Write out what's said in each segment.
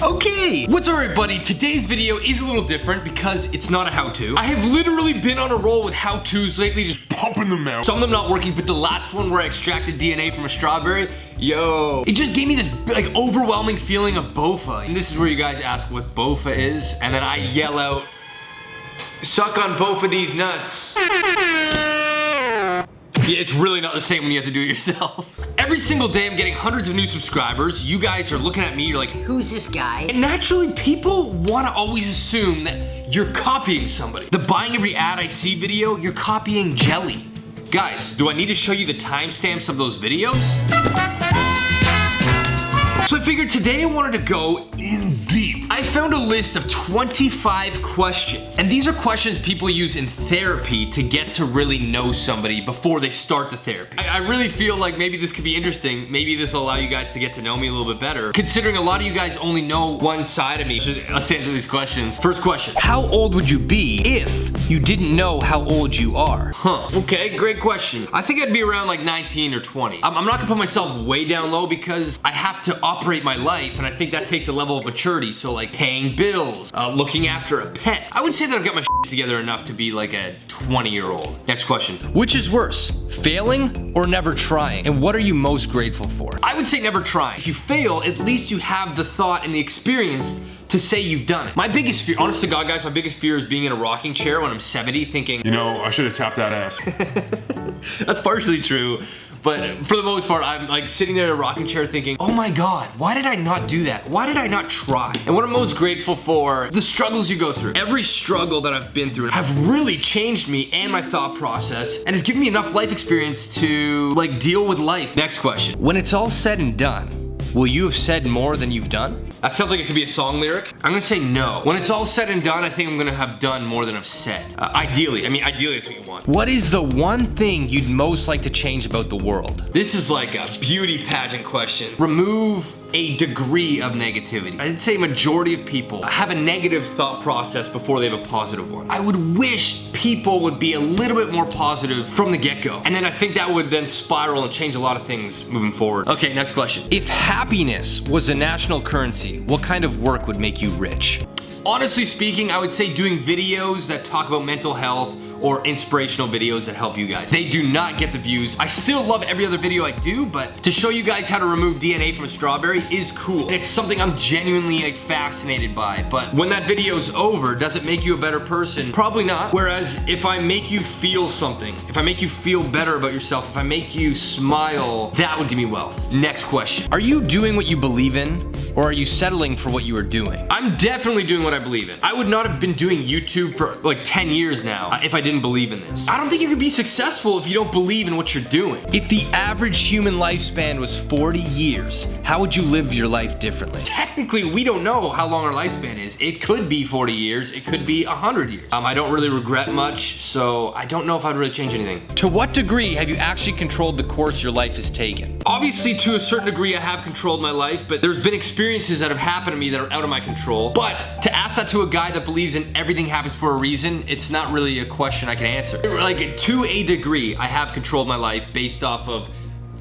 Okay, what's up everybody? Today's video is a little different because it's not a how-to. I have literally been on a roll with how-tos lately, just pumping them out. Some of them not working, but the last one where I extracted DNA from a strawberry, yo. It just gave me this like overwhelming feeling of bofa. And this is where you guys ask what bofa is, and then I yell out, suck on both of these nuts. Yeah, it's really not the same when you have to do it yourself. Every single day I'm getting hundreds of new subscribers. You guys are looking at me, you're like, who's this guy? And naturally, people want to always assume that you're copying somebody. The buying every ad I see video, you're copying jelly. Guys, do I need to show you the timestamps of those videos? So I figured today I wanted to go in deep. I found a list of 25 questions. And these are questions people use in therapy to get to really know somebody before they start the therapy. I really feel like maybe this could be interesting. Maybe this will allow you guys to get to know me a little bit better. Considering a lot of you guys only know one side of me. Let's answer these questions. First question. How old would you be if you didn't know how old you are? Okay, great question. I think I'd be around like 19 or 20. I'm not gonna put myself way down low because I have to operate my life, and I think that takes a level of maturity. So like paying bills, looking after a pet. I would say that I've got my shit together enough to be like a 20-year-old. Next question. Which is worse, failing or never trying? And what are you most grateful for? I would say never trying. If you fail, at least you have the thought and the experience to say you've done it. My biggest fear, honest to God guys, my biggest fear is being in a rocking chair when I'm 70 thinking, you know, I should have tapped that ass. That's partially true. But for the most part, I'm like sitting there in a rocking chair thinking, oh my God, why did I not do that? Why did I not try? And what I'm most grateful for, the struggles you go through. Every struggle that I've been through have really changed me and my thought process and has given me enough life experience to like deal with life. Next question. When it's all said and done, will you have said more than you've done? That sounds like it could be a song lyric. I'm gonna say no. When it's all said and done, I think I'm gonna have done more than I've said. Ideally that's what you want. What is the one thing you'd most like to change about the world? This is like a beauty pageant question. Remove a degree of negativity. I'd say majority of people have a negative thought process before they have a positive one. I would wish people would be a little bit more positive from the get-go. And then I think that would then spiral and change a lot of things moving forward. Okay, next question. If happiness was a national currency, what kind of work would make you rich? Honestly speaking, I would say doing videos that talk about mental health or inspirational videos that help you guys. They do not get the views. I still love every other video I do, but to show you guys how to remove DNA from a strawberry is cool. And it's something I'm genuinely like fascinated by. But when that video's over, does it make you a better person? Probably not. Whereas if I make you feel something, if I make you feel better about yourself, if I make you smile, that would give me wealth. Next question. Are you doing what you believe in, or are you settling for what you are doing? I'm definitely doing what I believe in. I would not have been doing YouTube for like 10 years now if I didn't believe in this. I don't think you can be successful if you don't believe in what you're doing. If the average human lifespan was 40 years, how would you live your life differently? Technically, we don't know how long our lifespan is. It could be 40 years, it could be 100 years. I don't really regret much, so I don't know if I'd really change anything. To what degree have you actually controlled the course your life has taken? Obviously, to a certain degree, I have controlled my life, but there's been experiences that have happened to me that are out of my control. But to ask that to a guy that believes in everything happens for a reason, it's not really a question I can answer. Like, to a degree, I have controlled my life based off of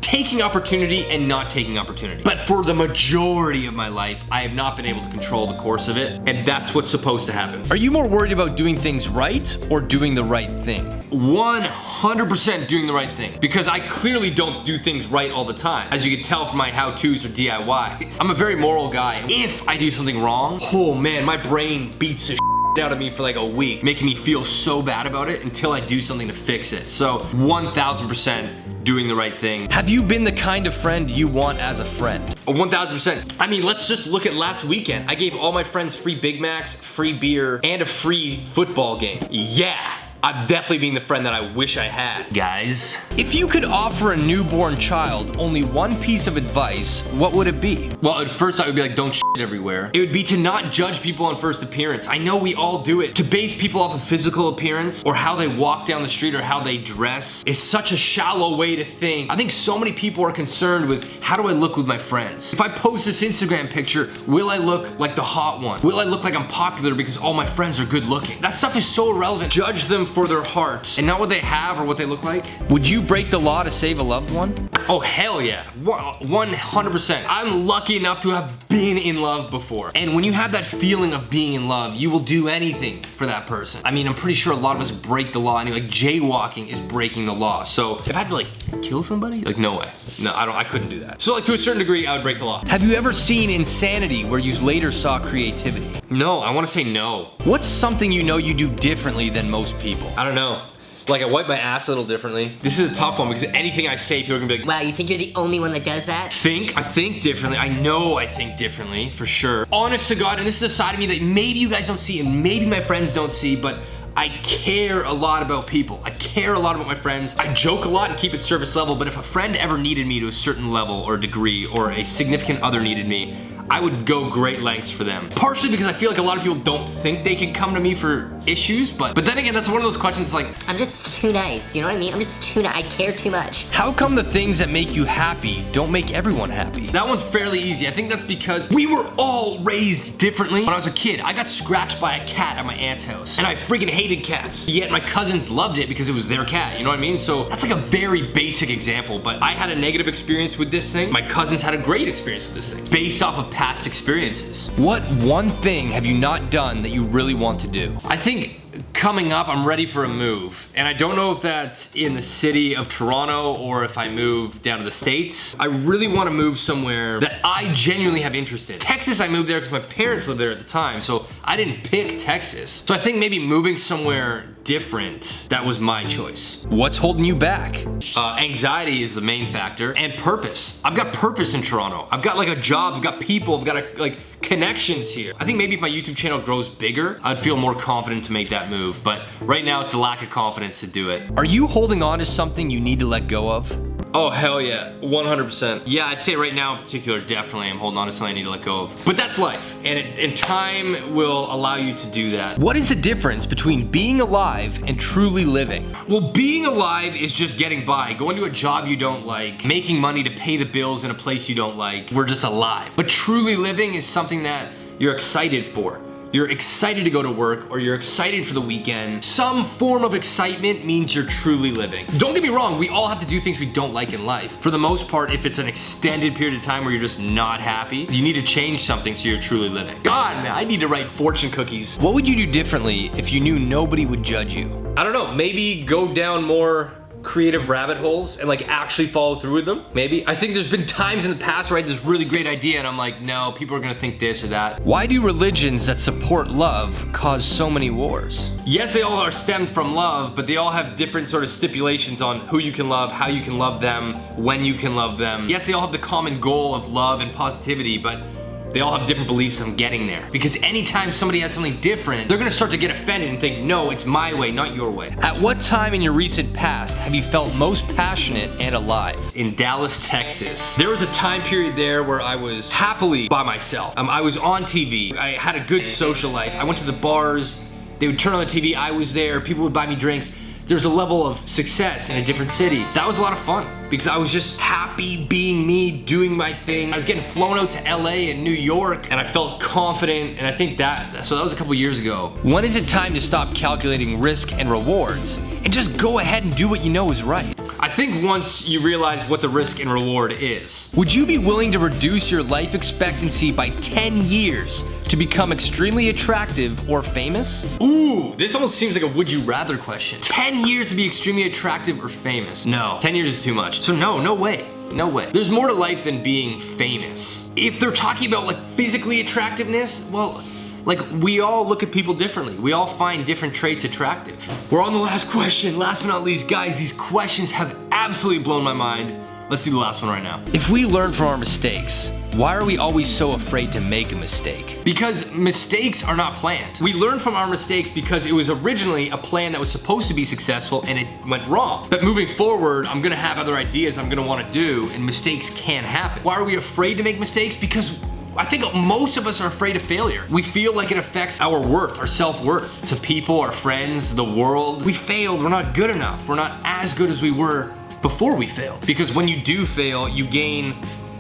taking opportunity and not taking opportunity. But for the majority of my life, I have not been able to control the course of it, and that's what's supposed to happen. Are you more worried about doing things right or doing the right thing? 100% doing the right thing, because I clearly don't do things right all the time. As you can tell from my how-tos or DIYs, I'm a very moral guy. If I do something wrong, oh man, my brain beats the out of me for like a week, making me feel so bad about it until I do something to fix it. So 1000% doing the right thing. Have you been the kind of friend you want as a friend? 1000%. I mean, let's just look at last weekend. I gave all my friends free Big Macs, free beer, and a free football game. Yeah. I'm definitely being the friend that I wish I had, guys. If you could offer a newborn child only one piece of advice, what would it be? Well, at first I would be like, don't shit everywhere. It would be to not judge people on first appearance. I know we all do it. To base people off of physical appearance or how they walk down the street or how they dress is such a shallow way to think. I think so many people are concerned with, how do I look with my friends? If I post this Instagram picture, will I look like the hot one? Will I look like I'm popular because all my friends are good looking? That stuff is so irrelevant. Judge them for their heart and not what they have or what they look like. Would you break the law to save a loved one? Oh, hell yeah. 100%. I'm lucky enough to have been in love before. And when you have that feeling of being in love, you will do anything for that person. I mean, I'm pretty sure a lot of us break the law anyway. Like, jaywalking is breaking the law. So if I had to like kill somebody, like no way. No, I couldn't do that. So like to a certain degree, I would break the law. Have you ever seen Insanity where you later saw creativity? No, I want to say no. What's something you know you do differently than most people? I don't know. Like, I wipe my ass a little differently. This is a tough one because anything I say, people are gonna be like, wow, you think you're the only one that does that? I think differently. I know I think differently, for sure. Honest to God, and this is a side of me that maybe you guys don't see and maybe my friends don't see, but I care a lot about people. I care a lot about my friends. I joke a lot and keep it surface level, but if a friend ever needed me to a certain level or degree, or a significant other needed me, I would go great lengths for them. Partially because I feel like a lot of people don't think they can come to me for issues, but then again, that's one of those questions like, I'm just too nice, you know what I mean? I'm just too nice, I care too much. How come the things that make you happy don't make everyone happy? That one's fairly easy. I think that's because we were all raised differently. When I was a kid, I got scratched by a cat at my aunt's house, and I freaking hated cats. Yet my cousins loved it because it was their cat, you know what I mean? So that's like a very basic example, but I had a negative experience with this thing. My cousins had a great experience with this thing, based off of past experiences. What one thing have you not done that you really want to do? I think coming up, I'm ready for a move. And I don't know if that's in the city of Toronto or if I move down to the States. I really want to move somewhere that I genuinely have interest in. Texas, I moved there because my parents lived there at the time, so I didn't pick Texas. So I think maybe moving somewhere different, that was my choice. What's holding you back? Anxiety is the main factor, and purpose. I've got purpose in Toronto. I've got like a job, I've got people, I've got like connections here. I think maybe if my YouTube channel grows bigger, I'd feel more confident to make that move, but right now it's a lack of confidence to do it. Are you holding on to something you need to let go of? Oh, hell yeah, 100%. Yeah, I'd say right now in particular, definitely I'm holding on to something I need to let go of. But that's life, and time will allow you to do that. What is the difference between being alive and truly living? Well, being alive is just getting by, going to a job you don't like, making money to pay the bills in a place you don't like. We're just alive. But truly living is something that you're excited for. You're excited to go to work, or you're excited for the weekend. Some form of excitement means you're truly living. Don't get me wrong, we all have to do things we don't like in life. For the most part, if it's an extended period of time where you're just not happy, you need to change something so you're truly living. God, man, I need to write fortune cookies. What would you do differently if you knew nobody would judge you? I don't know, maybe go down more creative rabbit holes and like actually follow through with them, maybe. I think there's been times in the past where I had this really great idea and I'm like, no, people are gonna think this or that. Why do religions that support love cause so many wars? Yes, they all are stemmed from love, but they all have different sort of stipulations on who you can love, how you can love them, when you can love them. Yes, they all have the common goal of love and positivity, but they all have different beliefs on getting there. Because anytime somebody has something different, they're gonna start to get offended and think, no, it's my way, not your way. At what time in your recent past have you felt most passionate and alive? In Dallas, Texas. There was a time period there where I was happily by myself. I was on TV. I had a good social life. I went to the bars. They would turn on the TV. I was there. People would buy me drinks. There was a level of success in a different city. That was a lot of fun because I was just happy being me, doing my thing. I was getting flown out to LA and New York and I felt confident, and I think so that was a couple years ago. When is it time to stop calculating risk and rewards and just go ahead and do what you know is right? I think once you realize what the risk and reward is. Would you be willing to reduce your life expectancy by 10 years to become extremely attractive or famous? Ooh, this almost seems like a would you rather question. 10 years to be extremely attractive or famous? No, 10 years is too much. So no way. No way. There's more to life than being famous. If they're talking about like physically attractiveness, well, like we all look at people differently. We all find different traits attractive. We're on the last question. Last but not least, guys, these questions have absolutely blown my mind. Let's do the last one right now. If we learn from our mistakes, why are we always so afraid to make a mistake? Because mistakes are not planned. We learn from our mistakes because it was originally a plan that was supposed to be successful and it went wrong. But moving forward, I'm gonna have other ideas I'm gonna wanna do, and mistakes can happen. Why are we afraid to make mistakes? Because I think most of us are afraid of failure. We feel like it affects our worth, our self-worth, to people, our friends, the world. We failed, we're not good enough. We're not as good as we were before we failed. Because when you do fail, you gain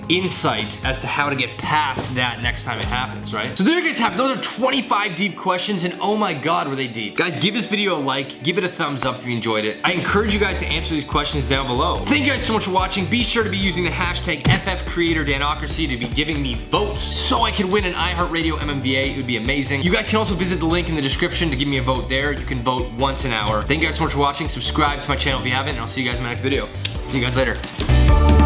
insight as to how to get past that next time it happens, right? So there you guys have it. Those are 25 deep questions, and oh my god, were they deep. Guys, give this video a like, give it a thumbs up if you enjoyed it. I encourage you guys to answer these questions down below. Thank you guys so much for watching. Be sure to be using the hashtag FFCreatorDanocracy to be giving me votes so I could win an iHeartRadio MMVA. It would be amazing. You guys can also visit the link in the description to give me a vote there. You can vote once an hour. Thank you guys so much for watching. Subscribe to my channel if you haven't, and I'll see you guys in my next video. See you guys later.